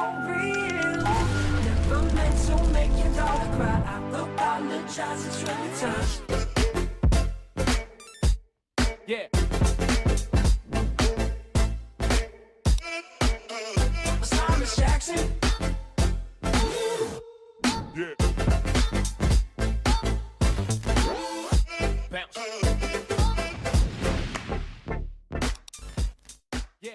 for real. Never meant to make your daughter cry. I apologize, it's really time. Yeah. Thomas Jackson. Yeah. Bounce. Yeah.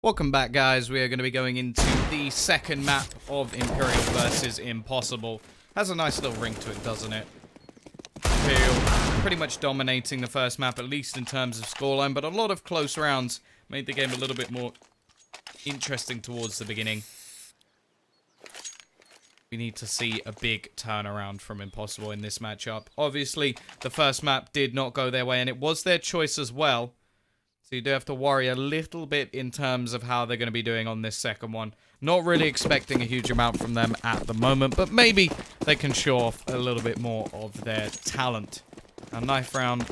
Welcome back, guys. We are going to be going into the second map of Imperial versus Impossible. Has a nice little ring to it, doesn't it? Imperial pretty much dominating the first map, at least in terms of scoreline, but a lot of close rounds made the game a little bit more interesting towards the beginning. We need to see a big turnaround from Impossible in this matchup. Obviously, the first map did not go their way, and it was their choice as well. So you do have to worry a little bit in terms of how they're going to be doing on this second one. Not really expecting a huge amount from them at the moment, but maybe they can show off a little bit more of their talent. A knife round.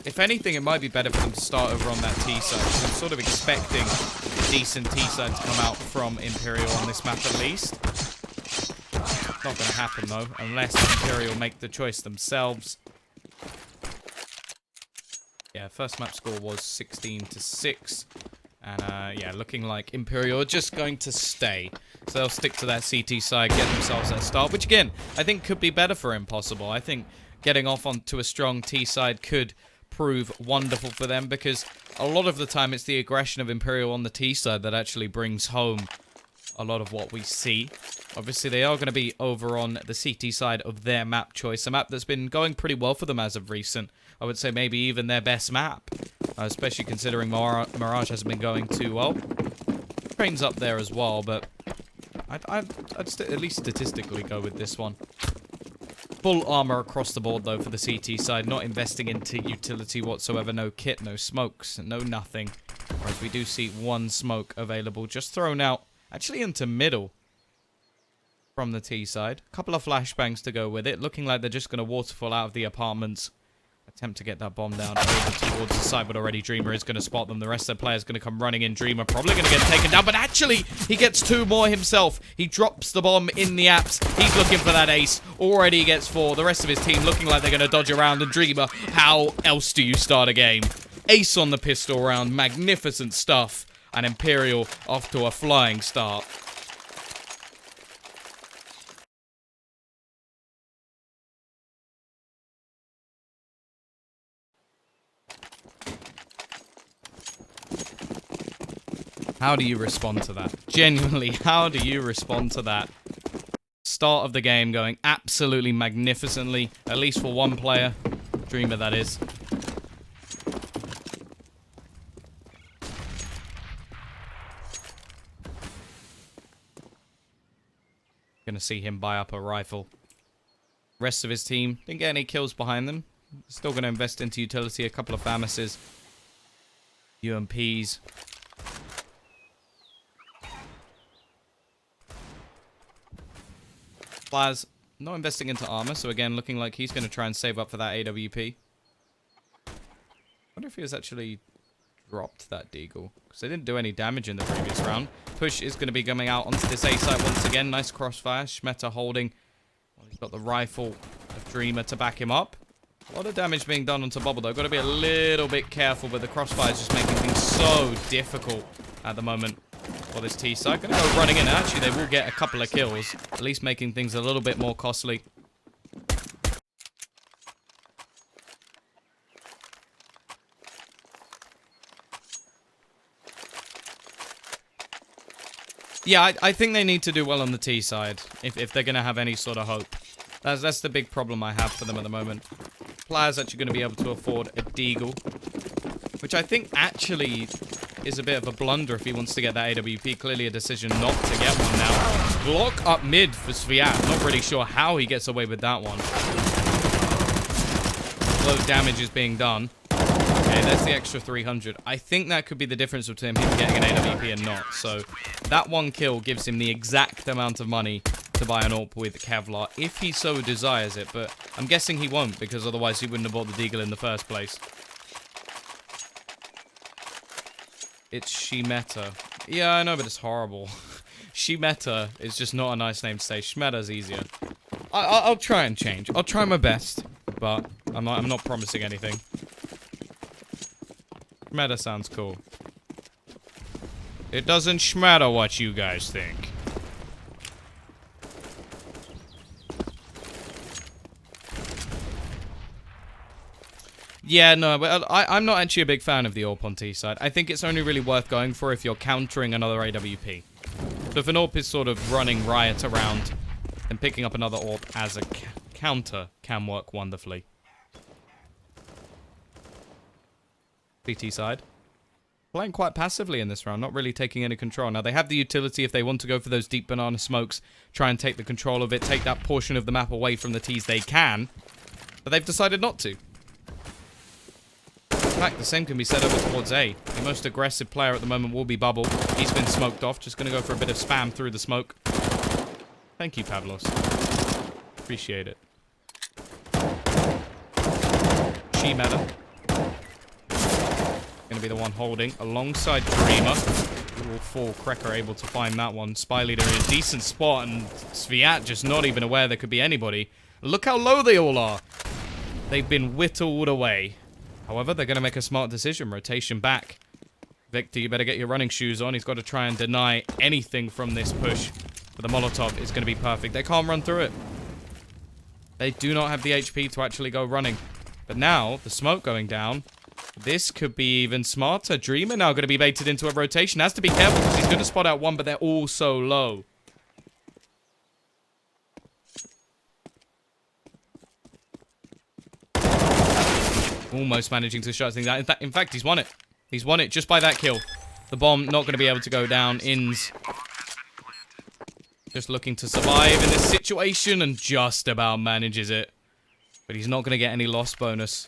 If anything, it might be better for them to start over on that T-side. So I'm sort of expecting a decent T-side to come out from Imperial on this map at least. Not going to happen though, unless Imperial make the choice themselves. Yeah, first map score was 16-6. And, yeah, looking like Imperial are just going to stay. So they'll stick to that CT side, get themselves that start, which, again, I think could be better for Impossible. I think getting off onto a strong T side could prove wonderful for them, because a lot of the time it's the aggression of Imperial on the T side that actually brings home a lot of what we see. Obviously, they are going to be over on the CT side of their map choice, a map that's been going pretty well for them as of recent. I would say maybe even their best map, especially considering Mirage hasn't been going too well. Train's up there as well, but I'd at least statistically go with this one. Full armor across the board, though, for the CT side. Not investing into utility whatsoever. No kit, no smokes, no nothing. Whereas we do see one smoke available, just thrown out, actually into middle from the T side. A couple of flashbangs to go with it. Looking like they're just going to waterfall out of the apartments. Attempt to get that bomb down over towards the side, but already Dreamer is going to spot them. The rest of the players going to come running in. Dreamer probably going to get taken down, but actually, he gets two more himself. He drops the bomb in the apps. He's looking for that ace. Already gets four. The rest of his team looking like they're going to dodge around. And Dreamer, how else do you start a game? Ace on the pistol round. Magnificent stuff. And Imperial off to a flying start. How do you respond to that? Genuinely, how do you respond to that? Start of the game going absolutely magnificently, at least for one player. Dreamer, that is. Gonna see him buy up a rifle. Rest of his team didn't get any kills behind them. Still gonna invest into utility, a couple of FAMASes. UMPs. Plaz not investing into armor, so again, looking like he's going to try and save up for that AWP. Wonder if he has actually dropped that deagle, because they didn't do any damage in the previous round. Push is going to be coming out onto this A site once again. Nice crossfire. Schmetter holding. Well, he's got the rifle of Dreamer to back him up. A lot of damage being done onto Bubble, though. Got to be a little bit careful, but the crossfire is just making things so difficult at the moment. For this T side, gonna go running in. Actually, they will get a couple of kills, at least making things a little bit more costly. Yeah, I think they need to do well on the T side if they're gonna have any sort of hope. That's the big problem I have for them at the moment. Plaz actually gonna be able to afford a deagle, which I think actually is a bit of a blunder if he wants to get that AWP. Clearly a decision not to get one now. Block up mid for Sviat. Not really sure how he gets away with that one. Low damage is being done. Okay, there's the extra 300. I think that could be the difference between him getting an AWP and not. So that one kill gives him the exact amount of money to buy an AWP with Kevlar, if he so desires it. But I'm guessing he won't, because otherwise he wouldn't have bought the deagle in the first place. It's Shimeta. Yeah, I know, but it's horrible. Shimeta is just not a nice name to say. Shmeta's easier. I'll try and change. I'll try my best, but I'm not promising anything. Shmeta sounds cool. It doesn't shmatter what you guys think. Yeah, no, but I'm not actually a big fan of the AWP on T side. I think it's only really worth going for if you're countering another AWP. So if an AWP is sort of running riot around, then picking up another AWP as a counter can work wonderfully. CT side. Playing quite passively in this round, not really taking any control. Now, they have the utility if they want to go for those deep banana smokes, try and take the control of it, take that portion of the map away from the Ts, they can. But they've decided not to. In fact, the same can be said over towards A. The most aggressive player at the moment will be Bubble. He's been smoked off. Just going to go for a bit of spam through the smoke. Thank you, Pavlos. Appreciate it. Shimeta. Going to be the one holding alongside Dreamer. All four Krekker able to find that one. Spy Leader in a decent spot, and Sviat just not even aware there could be anybody. Look how low they all are. They've been whittled away. However, they're going to make a smart decision. Rotation back. Victor, you better get your running shoes on. He's got to try and deny anything from this push. But the Molotov is going to be perfect. They can't run through it. They do not have the HP to actually go running. But now, the smoke going down. This could be even smarter. Dreamer now going to be baited into a rotation. Has to be careful because he's going to spot out one, but they're all so low. Almost managing to shut things out. In fact, he's won it. He's won it just by that kill. The bomb not going to be able to go down. Ins just looking to survive in this situation and just about manages it. But he's not going to get any loss bonus.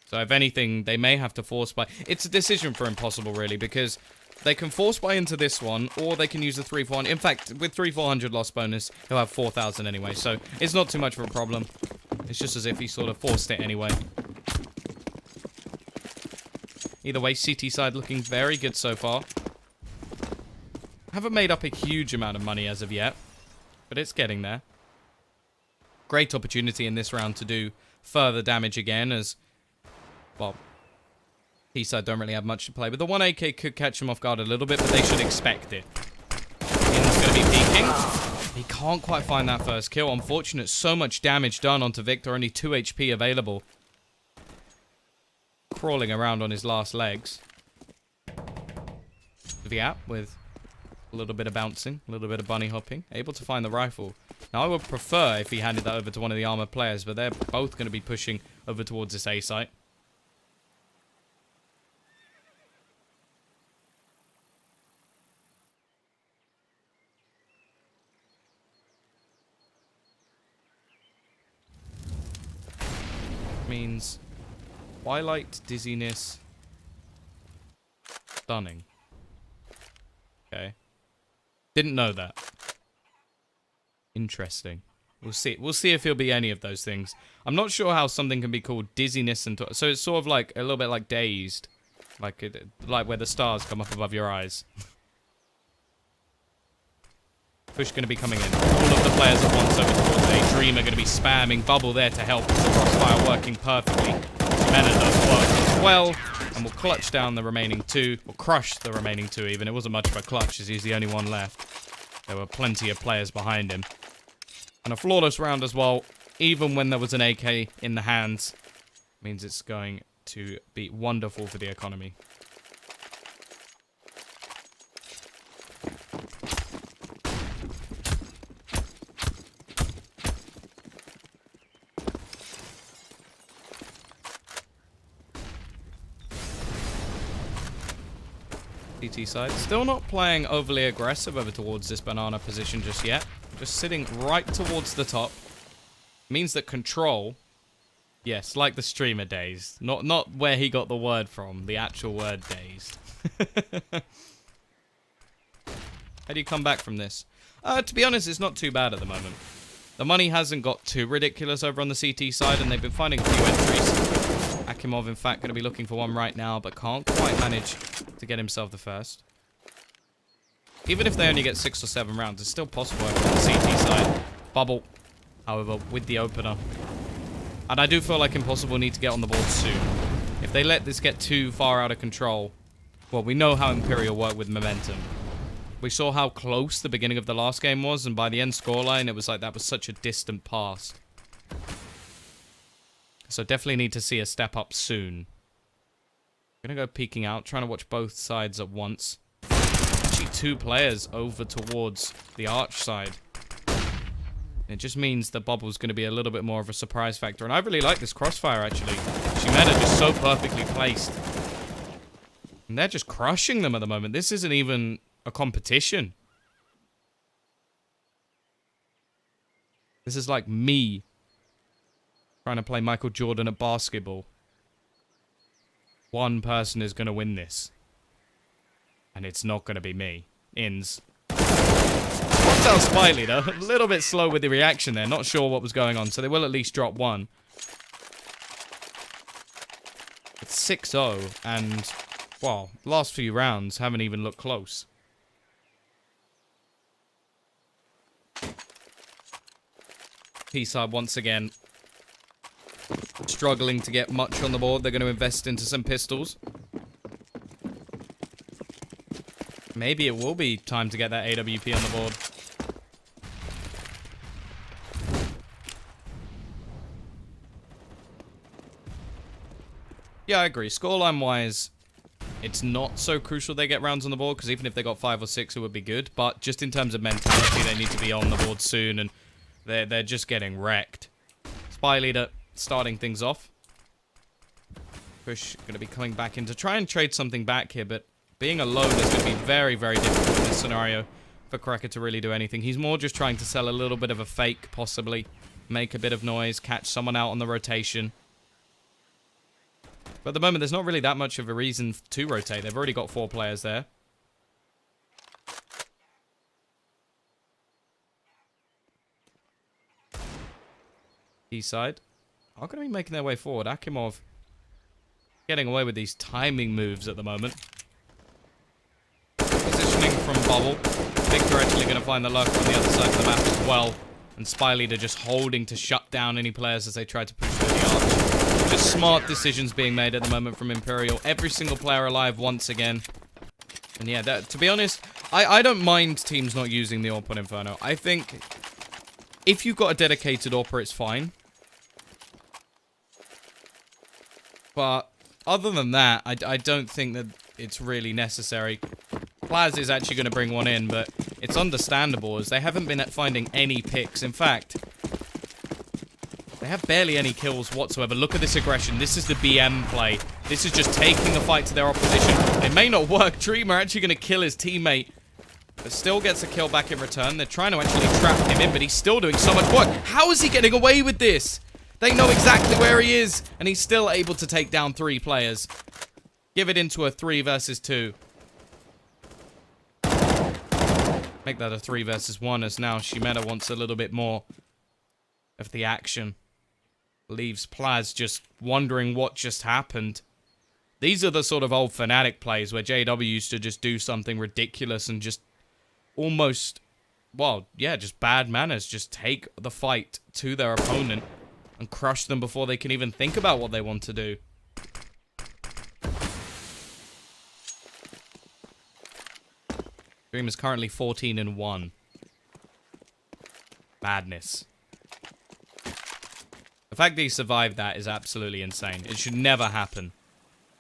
So if anything, they may have to force buy. It's a decision for Impossible, really, because they can force buy into this one, or they can use the 3-400. In fact, with 3-400 loss bonus, he'll have 4,000 anyway, so it's not too much of a problem. It's just as if he sort of forced it anyway. Either way, CT side looking very good so far. Haven't made up a huge amount of money as of yet, but it's getting there. Great opportunity in this round to do further damage again, as, well, T-side don't really have much to play, but the 1 AK could catch him off guard a little bit, but they should expect it. In's going to be peeking. He can't quite find that first kill. Unfortunate, so much damage done onto Victor, only 2 HP available. Crawling around on his last legs. Viat with a little bit of bouncing, a little bit of bunny hopping, able to find the rifle. Now I would prefer if he handed that over to one of the armored players, but they're both going to be pushing over towards this A site. Means Twilight, Dizziness, Stunning. Okay. Didn't know that. Interesting. We'll see. We'll see if he'll be any of those things. I'm not sure how something can be called Dizziness and... So it's sort of like, a little bit like Dazed. Like where the stars come up above your eyes. Push going to be coming in. All of the players at once over towards A. Dream are going to be spamming. Bubble there to help. The crossfire working perfectly. Mena does work as well. And will clutch down the remaining 2. Or crush the remaining 2 even. It wasn't much of a clutch as he's the only one left. There were plenty of players behind him. And a flawless round as well. Even when there was an AK in the hands. Means it's going to be wonderful for the economy. CT side. Still not playing overly aggressive over towards this banana position just yet. Just sitting right towards the top. Means that control... Yes, like the streamer dazed. Not where he got the word from. The actual word dazed. How do you come back from this? To be honest, it's not too bad at the moment. The money hasn't got too ridiculous over on the CT side, and they've been finding a few entries. Akimov, in fact, going to be looking for one right now, but can't quite manage to get himself the first. Even if they only get 6 or 7 rounds, it's still possible over on the CT side. Bubble, however, with the opener. And I do feel like Impossible need to get on the board soon. If they let this get too far out of control, well, we know how Imperial work with momentum. We saw how close the beginning of the last game was, and by the end scoreline, it was like that was such a distant past. So definitely need to see a step up soon. I'm going to go peeking out, trying to watch both sides at once. Actually, 2 players over towards the arch side. It just means the bubble's going to be a little bit more of a surprise factor. And I really like this crossfire, actually. Shimeda just so perfectly placed. And they're just crushing them at the moment. This isn't even a competition. This is like me trying to play Michael Jordan at basketball. One person is going to win this. And it's not going to be me. Ins. Watch out, Spy Leader. A little bit slow with the reaction there. Not sure what was going on. So they will at least drop one. It's 6-0. And, well, last few rounds haven't even looked close. P-side once again struggling to get much on the board. They're going to invest into some pistols. Maybe it will be time to get that AWP on the board. Yeah, I agree. Scoreline-wise, it's not so crucial they get rounds on the board, because even if they got 5 or 6, it would be good. But just in terms of mentality, they need to be on the board soon, and they're just getting wrecked. Spy Leader starting things off. Push going to be coming back in to try and trade something back here, but being alone is going to be very, very difficult in this scenario for Cracker to really do anything. He's more just trying to sell a little bit of a fake, possibly. Make a bit of noise, catch someone out on the rotation. But at the moment, there's not really that much of a reason to rotate. They've already got 4 players there. East side are going to be making their way forward. Akimov getting away with these timing moves at the moment. Positioning from Bubble. Victor actually going to find the lurker on the other side of the map as well. And Spy Leader just holding to shut down any players as they try to push through the arch. Just smart decisions being made at the moment from Imperial. Every single player alive once again. And yeah, to be honest, I don't mind teams not using the AWP on Inferno. I think if you've got a dedicated AWPer, it's fine. But other than that, I don't think that it's really necessary. Plaz is actually going to bring one in, but it's understandable as they haven't been finding any picks. In fact, they have barely any kills whatsoever. Look at this aggression. This is the BM play. This is just taking the fight to their opposition. It may not work. Dreamer actually going to kill his teammate, but still gets a kill back in return. They're trying to actually trap him in, but he's still doing so much work. How is he getting away with this? They know exactly where he is, and he's still able to take down 3 players. Give it into a 3 versus 2. Make that a 3 versus 1, as now Shimeda wants a little bit more of the action. Leaves Plaz just wondering what just happened. These are the sort of old Fnatic plays where JW used to just do something ridiculous and just almost, well, yeah, just bad manners. Just take the fight to their opponent and crush them before they can even think about what they want to do. Dream is currently 14-1. Madness. The fact that he survived that is absolutely insane. It should never happen.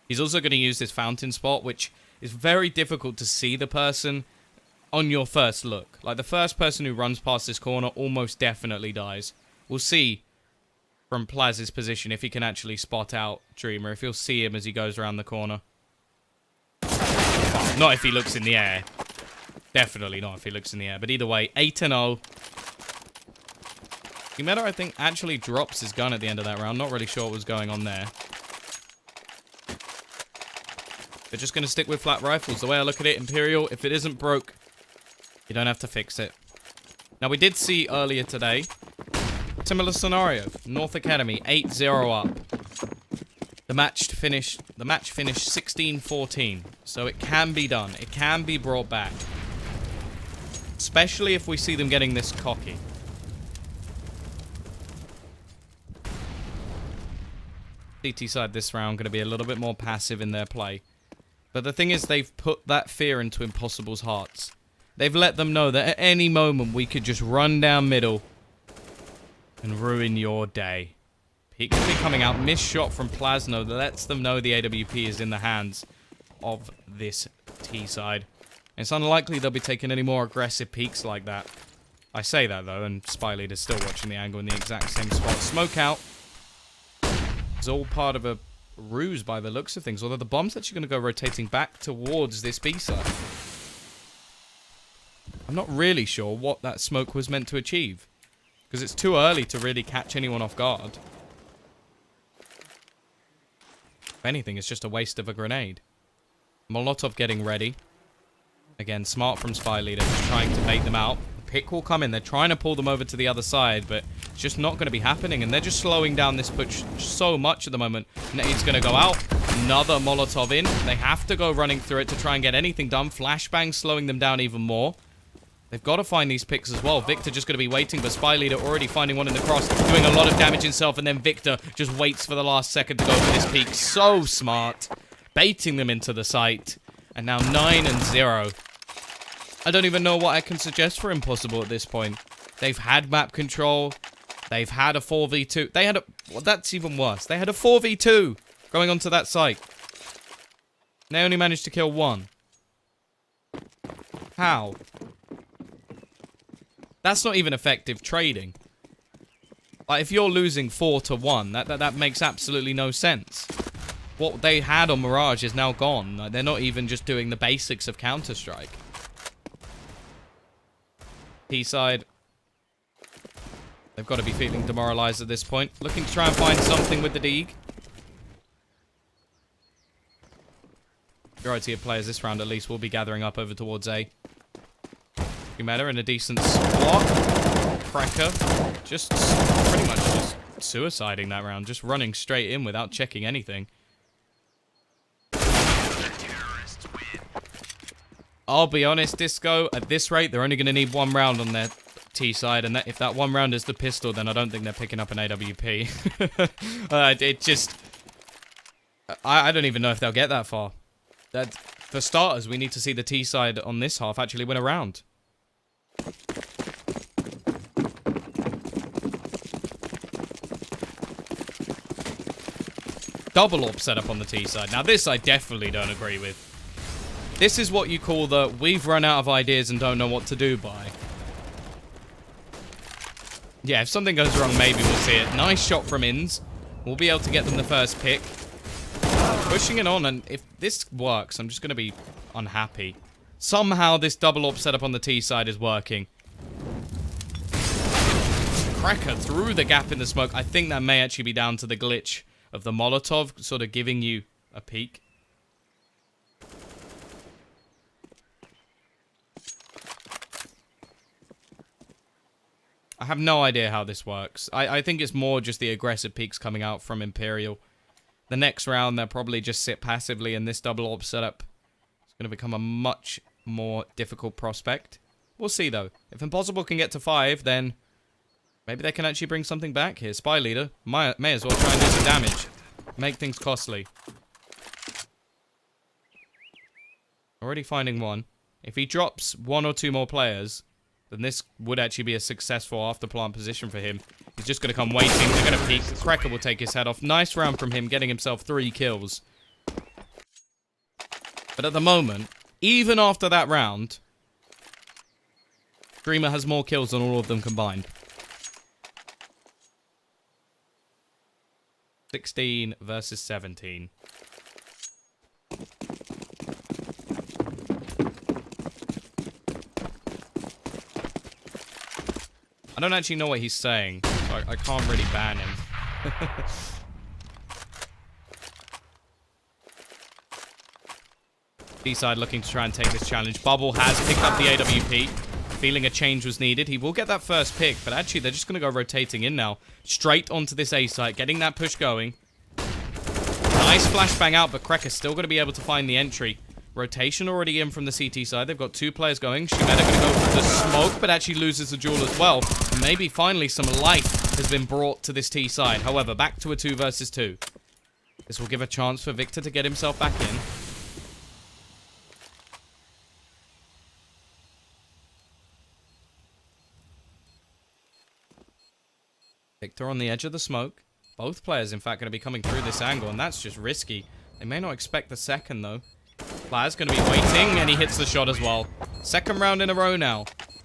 He's also going to use this fountain spot, which is very difficult to see the person on your first look. Like, the first person who runs past this corner almost definitely dies. We'll see from Plaz's position if he can actually spot out Dreamer, if he'll see him as he goes around the corner. Oh, not if he looks in the air. Definitely not if he looks in the air. But either way, 8-0. Shimeda, I think, actually drops his gun at the end of that round. Not really sure what was going on there. They're just going to stick with flat rifles. The way I look at it, Imperial, if it isn't broke, you don't have to fix it. Now, we did see earlier today, similar scenario. North Academy, 8-0 up. The match finished 16-14, so it can be done. It can be brought back. Especially if we see them getting this cocky. CT side this round going to be a little bit more passive in their play. But the thing is, they've put that fear into Impossible's hearts. They've let them know that at any moment we could just run down middle and ruin your day. Peak could be coming out. Missed shot from Plasno that lets them know the AWP is in the hands of this T side. It's unlikely they'll be taking any more aggressive peaks like that. I say that though, and Spy Leader's still watching the angle in the exact same spot. Smoke out. It's all part of a ruse by the looks of things, although the bomb's actually going to go rotating back towards this B side. I'm not really sure what that smoke was meant to achieve, because it's too early to really catch anyone off guard. If anything, it's just a waste of a grenade. Molotov getting ready. Again, smart from Spy Leader, just trying to bait them out. The pick will come in. They're trying to pull them over to the other side, but it's just not going to be happening. And they're just slowing down this push so much at the moment. Nade's going to go out. Another Molotov in. They have to go running through it to try and get anything done. Flashbang slowing them down even more. They've got to find these picks as well. Victor just going to be waiting, but Spy Leader already finding one in the cross, doing a lot of damage himself, and then Victor just waits for the last second to go for this peak. So smart. Baiting them into the site. And now 9-0. I don't even know what I can suggest for Impossible at this point. They've had map control. They've had a 4v2. They had a... Well, that's even worse. They had a 4v2 going onto that site. And they only managed to kill one. How? That's not even effective trading. Like, if you're losing 4-1, that makes absolutely no sense. What they had on Mirage is now gone. Like, they're not even just doing the basics of Counter-Strike. T-side. They've got to be feeling demoralized at this point. Looking to try and find something with the Deeg. Majority of players this round, at least, will be gathering up over towards A. Meta in a decent spot. Cracker. Just pretty much just suiciding that round. Just running straight in without checking anything. I'll be honest, Disco, at this rate, they're only going to need one round on their T side, and if that one round is the pistol, then I don't think they're picking up an AWP. It just... I don't even know if they'll get that far. For starters, we need to see the T side on this half actually win a round. Double AWP setup on the T side. Now, this I definitely don't agree with. This is what you call the we've run out of ideas and don't know what to do by. Yeah, if something goes wrong, maybe we'll see it. Nice shot from Inns. We'll be able to get them the first pick. Pushing it on, and if this works, I'm just going to be unhappy. Somehow this double AWP setup on the T side is working. Cracker through the gap in the smoke. I think that may actually be down to the glitch of the Molotov sort of giving you a peek. I have no idea how this works. I think it's more just the aggressive peaks coming out from Imperial. The next round, they'll probably just sit passively in this double AWP setup. It's going to become a much more difficult prospect. We'll see, though. If Impossible can get to 5, then maybe they can actually bring something back here. Spy Leader may as well try and do some damage. Make things costly. Already finding one. If he drops 1 or 2 more players, then this would actually be a successful after-plant position for him. He's just going to come waiting. They're going to peek. Cracker will take his head off. Nice round from him, getting himself 3 kills. But at the moment, even after that round, Dreamer has more kills than all of them combined. 16 versus 17. I don't actually know what he's saying, so I can't really ban him. B-side looking to try and take this challenge. Bubble has picked up the AWP. Feeling a change was needed. He will get that first pick, but actually they're just going to go rotating in now. Straight onto this A site, getting that push going. Nice flashbang out, but Kreker's still going to be able to find the entry. Rotation already in from the CT side. They've got 2 players going. Shumeda going to go for the smoke, but actually loses the duel as well. Maybe finally some life has been brought to this T side. However, back to a 2 versus 2. This will give a chance for Victor to get himself back in. Victor on the edge of the smoke. Both players, in fact, going to be coming through this angle, and that's just risky. They may not expect the second, though. Player's going to be waiting, and he hits the shot as well. Second round in a row now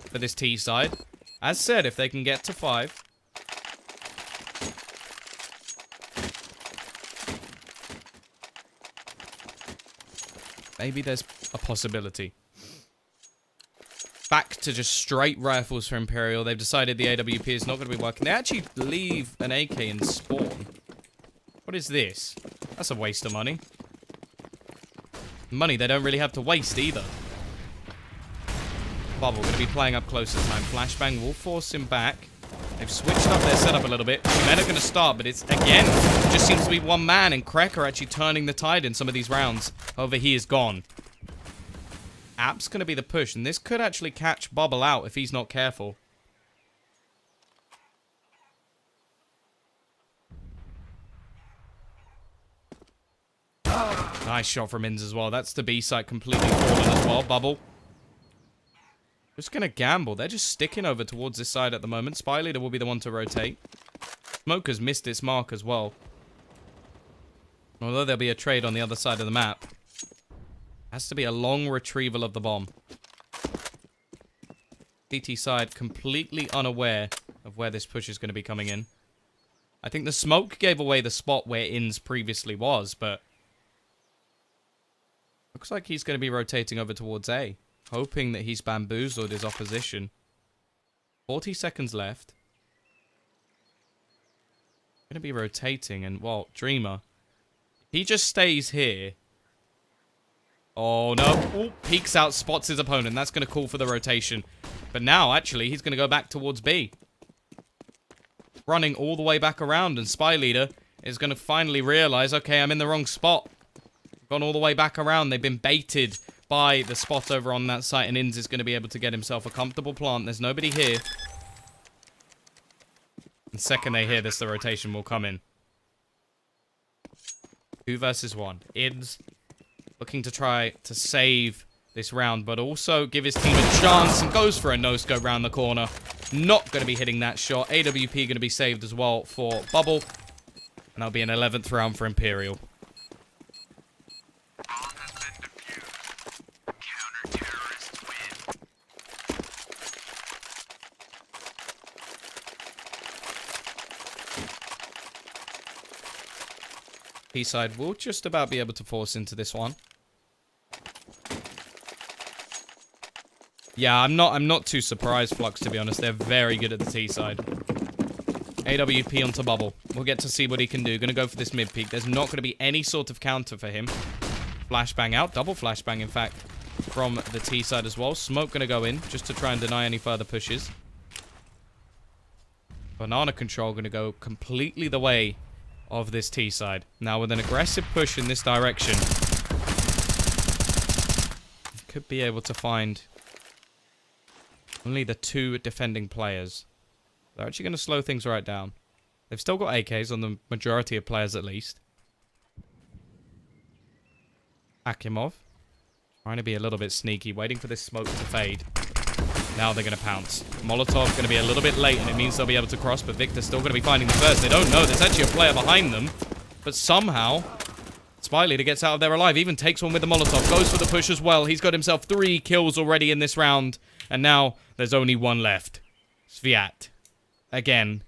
for this T side. As said, if they can get to 5. Maybe there's a possibility. Back to just straight rifles for Imperial. They've decided the AWP is not going to be working. They actually leave an AK in spawn. What is this? That's a waste of money. Money they don't really have to waste either. Bubble going to be playing up close this time. Flashbang will force him back. They've switched up their setup a little bit. Men are going to start, but it's, again, just seems to be one man, and Kreker actually turning the tide in some of these rounds. However, he is gone. App's going to be the push, and this could actually catch Bubble out if he's not careful. Nice shot from Inns as well. That's the B side completely fallen as well. Bubble. Just going to gamble. They're just sticking over towards this side at the moment. Spy Leader will be the one to rotate. Smoker's missed its mark as well. Although there'll be a trade on the other side of the map. Has to be a long retrieval of the bomb. CT side completely unaware of where this push is going to be coming in. I think the smoke gave away the spot where Inns previously was, but looks like he's going to be rotating over towards A, hoping that he's bamboozled his opposition. 40 seconds left. Going to be rotating, and, well, Dreamer. He just stays here. Oh, no. Ooh, peeks out, spots his opponent. That's going to call for the rotation. But now, actually, he's going to go back towards B. Running all the way back around, and Spy Leader is going to finally realize, okay, I'm in the wrong spot. Gone all the way back around. They've been baited by the spot over on that site, and Inns is going to be able to get himself a comfortable plant. There's nobody here. The second they hear this, the rotation will come in. 2 versus 1. Inns looking to try to save this round, but also give his team a chance, and goes for a no-scope round the corner. Not going to be hitting that shot. AWP going to be saved as well for Bubble. And that'll be an 11th round for Imperial. T-side will just about be able to force into this one. Yeah, I'm not too surprised, Flux, to be honest. They're very good at the T-side. AWP onto Bubble. We'll get to see what he can do. Gonna go for this mid-peak. There's not gonna be any sort of counter for him. Flashbang out. Double flashbang, in fact, from the T-side as well. Smoke gonna go in, just to try and deny any further pushes. Banana control gonna go completely the way of this T-side. Now, with an aggressive push in this direction, could be able to find only the 2 defending players. They're actually going to slow things right down. They've still got AKs on the majority of players at least. Akimov trying to be a little bit sneaky, waiting for this smoke to fade. Now they're going to pounce. Molotov going to be a little bit late, and it means they'll be able to cross, but Victor's still going to be finding the first. They don't know. There's actually a player behind them, but somehow Spy Leader gets out of there alive, even takes one with the Molotov, goes for the push as well. He's got himself 3 kills already in this round, and now there's only 1 left. Sviat, again,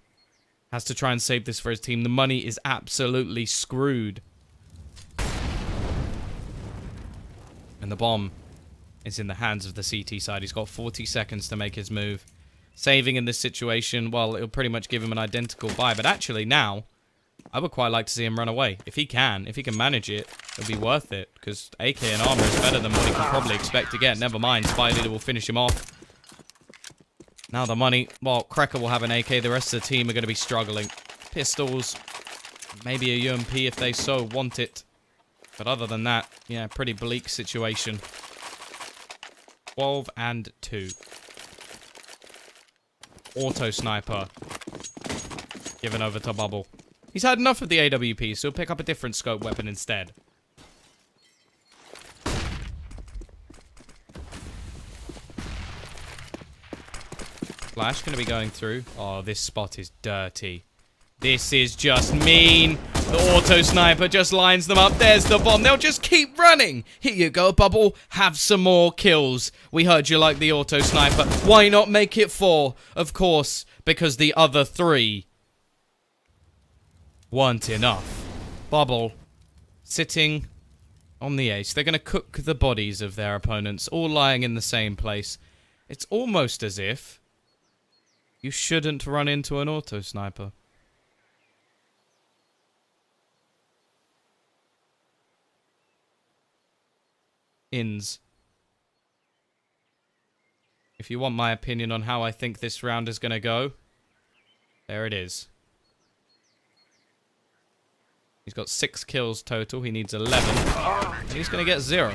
has to try and save this for his team. The money is absolutely screwed. And the bomb is in the hands of the CT side. He's got 40 seconds to make his move. Saving in this situation, well, it'll pretty much give him an identical buy. But actually now, I would quite like to see him run away. If he can manage it, it'll be worth it. Because AK and armor is better than what he can probably expect to get. Never mind, Spy Leader will finish him off. Now the money, well, Kreker will have an AK. The rest of the team are going to be struggling. Pistols, maybe a UMP if they so want it. But other than that, yeah, pretty bleak situation. 12 and 2. Auto sniper. Given over to Bubble. He's had enough of the AWP, so he'll pick up a different scope weapon instead. Flash going to be going through. Oh, this spot is dirty. This is just mean. The auto sniper just lines them up. There's the bomb. They'll just keep running. Here you go, Bubble. Have some more kills. We heard you like the auto sniper. Why not make it 4? Of course, because the other 3 weren't enough. Bubble sitting on the ace. They're going to cook the bodies of their opponents, all lying in the same place. It's almost as if you shouldn't run into an auto sniper. Ins. If you want my opinion on how I think this round is going to go, there it is. He's got 6 kills total. He needs 11. And he's going to get 0.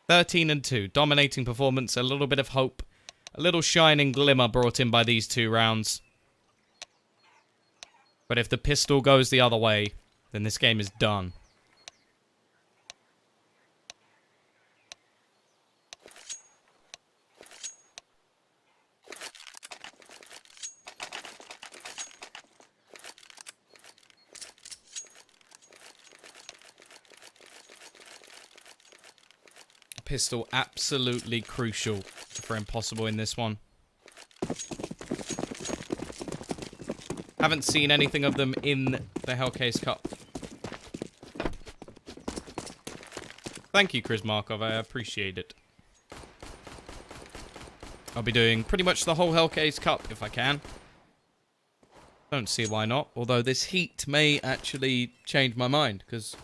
13 and 2. Dominating performance. A little bit of hope. A little shining glimmer brought in by these 2 rounds. But if the pistol goes the other way, then this game is done. Pistol absolutely crucial for Impossible in this one. Haven't seen anything of them in the Hellcase Cup. Thank you, Chris Markov. I appreciate it. I'll be doing pretty much the whole Hellcase Cup if I can. Don't see why not. Although this heat may actually change my mind, because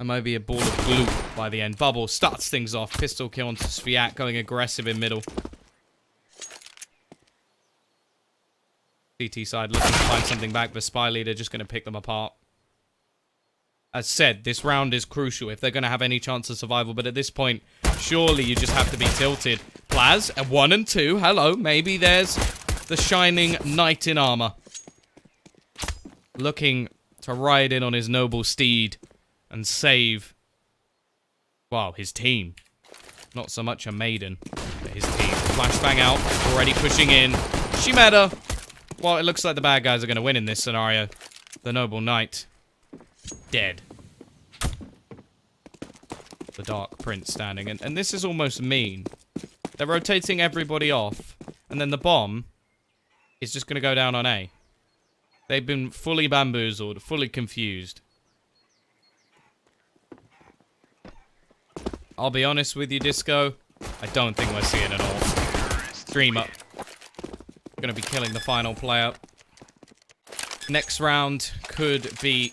I might be a ball of glue by the end. Bubble starts things off. Pistol kill onto Sviat, going aggressive in middle. CT side looking to find something back, but Spy Leader just going to pick them apart. As said, this round is crucial if they're going to have any chance of survival, but at this point, surely you just have to be tilted. Plaz, at 1 and 2. Hello, maybe there's the shining knight in armor. Looking to ride in on his noble steed and save, well, his team. Not so much a maiden, but his team. Flashbang out, already pushing in. Shimeda. Well, it looks like the bad guys are going to win in this scenario. The noble knight. Dead. The Dark Prince standing. And this is almost mean. They're rotating everybody off. And then the bomb is just going to go down on A. They've been fully bamboozled, fully confused. I'll be honest with you, Disco. I don't think we're seeing it all. Dreamer. Gonna be killing the final player. Next round could be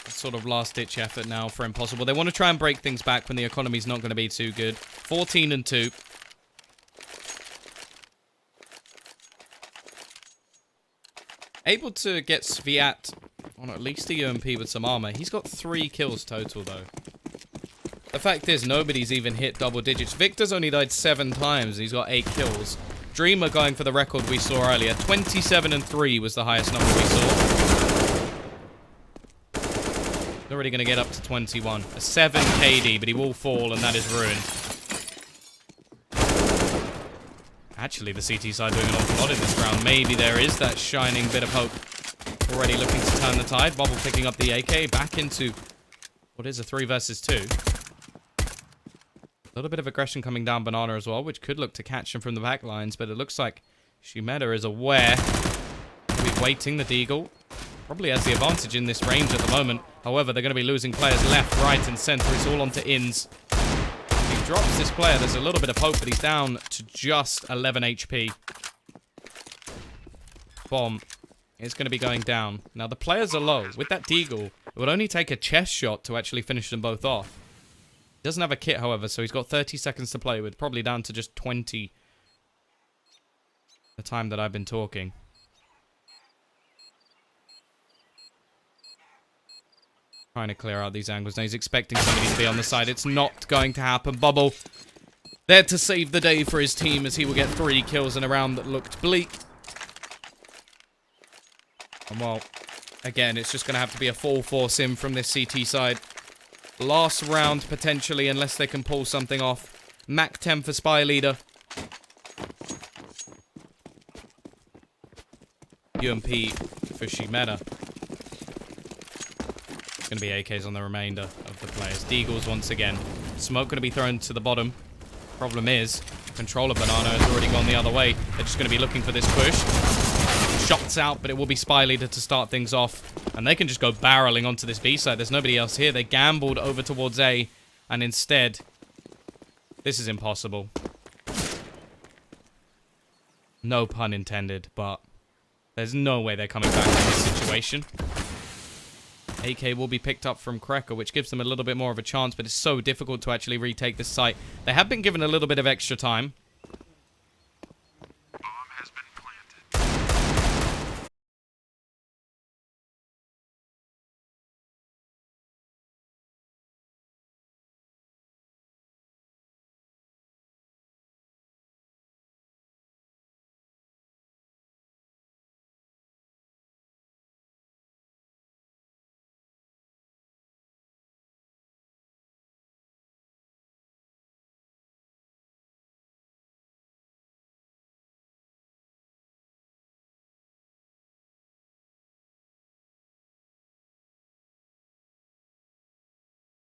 a sort of last-ditch effort now for Impossible. They want to try and break things back when the economy's not going to be too good. 14 and 2. Able to get Sviat on at least a UMP with some armor. He's got 3 kills total, though. The fact is, nobody's even hit double digits. Victor's only died 7 times, and he's got 8 kills. Dreamer going for the record we saw earlier. 27 and 3 was the highest number we saw. He's already going to get up to 21. A 7 KD, but he will fall, and that is ruined. Actually, the CT side doing an awful lot in this round. Maybe there is that shining bit of hope. Already looking to turn the tide. Bubble picking up the AK. Back into what is a 3 versus 2. A little bit of aggression coming down Banana as well, which could look to catch him from the back lines, but it looks like Shimeda is aware. He'll be waiting. The Deagle probably has the advantage in this range at the moment. However, they're going to be losing players left, right, and center. It's all onto Ins. If he drops this player, there's a little bit of hope, but he's down to just 11 HP. Bomb is going to be going down. Now, the players are low. With that Deagle, it would only take a chest shot to actually finish them both off. Doesn't have a kit, however, so he's got 30 seconds to play with. Probably down to just 20 the time that I've been talking. Trying to clear out these angles. Now he's expecting somebody to be on the side. It's not going to happen. Bubble there to save the day for his team as he will get 3 kills in a round that looked bleak. And well, again, it's just going to have to be a full force in from this CT side. Last round, potentially, unless they can pull something off. Mac 10 for Spy Leader. UMP for Shimeda. It's going to be AKs on the remainder of the players. Deagles once again. Smoke going to be thrown to the bottom. Problem is, Controller Banana has already gone the other way. They're just going to be looking for this push. Shots out, but it will be Spy Leader to start things off. And they can just go barreling onto this B side. There's nobody else here. They gambled over towards A. And instead, this is impossible. No pun intended, but there's no way they're coming back in this situation. AK will be picked up from Krecker, which gives them a little bit more of a chance, but it's so difficult to actually retake this site. They have been given a little bit of extra time.